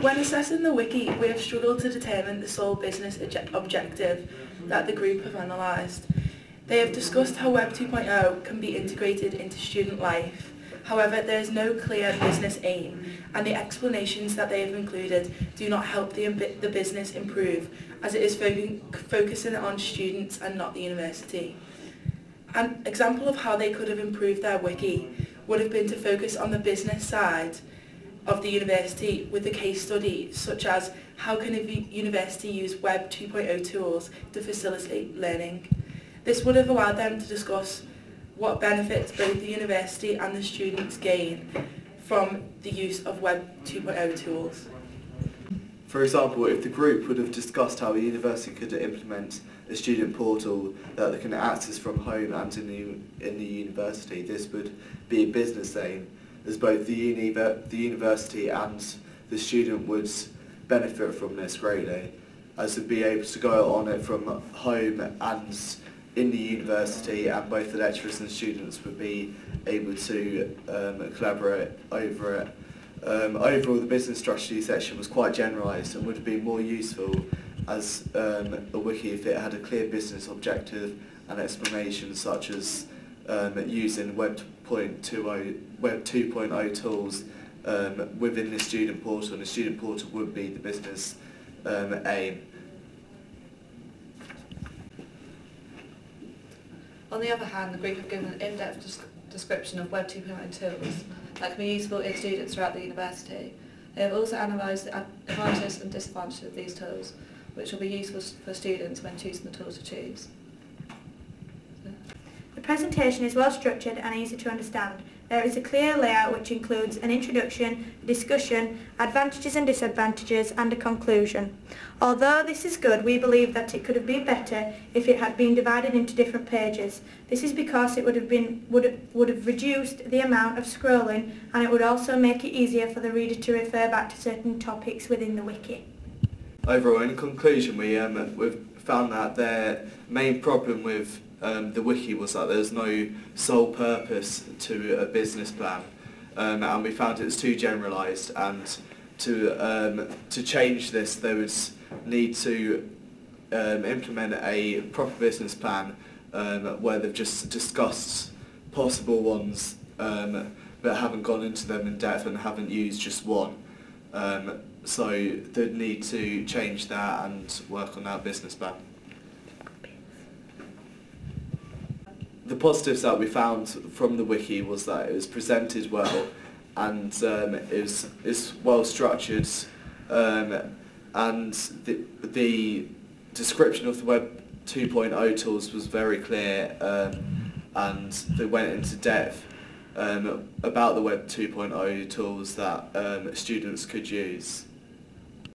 When assessing the wiki, we have struggled to determine the sole business objective that the group have analysed. They have discussed how Web 2.0 can be integrated into student life. However, there is no clear business aim, and the explanations that they have included do not help the business improve, as it is focusing on students and not the university. An example of how they could have improved their wiki would have been to focus on the business side of the university with a case study such as how can a university use Web 2.0 tools to facilitate learning. This would have allowed them to discuss what benefits both the university and the students gain from the use of Web 2.0 tools. For example, if the group would have discussed how a university could implement a student portal that they can access from home and in the university, this would be a business aim, as both the university and the student would benefit from this greatly, as they'd be able to go on it from home and in the university, and both the lecturers and students would be able to collaborate over it. Overall, the business strategy section was quite generalised and would have been more useful as a wiki if it had a clear business objective and explanations such as using Web 2.0 tools within the student portal, and the student portal would be the business aim. On the other hand, the group have given an in-depth description of Web 2.0 tools that can be useful in students throughout the university. They have also analysed the advantages and disadvantages of these tools, which will be useful for students when choosing the tools to choose. The presentation is well structured and easy to understand. There is a clear layout which includes an introduction, a discussion, advantages and disadvantages, and a conclusion. Although this is good, we believe that it could have been better if it had been divided into different pages. This is because it would have reduced the amount of scrolling, and it would also make it easier for the reader to refer back to certain topics within the wiki. Overall, in conclusion, we've found that their main problem with the wiki was that there's no sole purpose to a business plan, and we found it was too generalised, and to change this they would need to implement a proper business plan where they've just discussed possible ones but haven't gone into them in depth and haven't used just one. So they'd need to change that and work on that business plan. The positives that we found from the wiki was that it was presented well, and it's well structured, and the description of the Web 2.0 tools was very clear, and they went into depth about the Web 2.0 tools that students could use.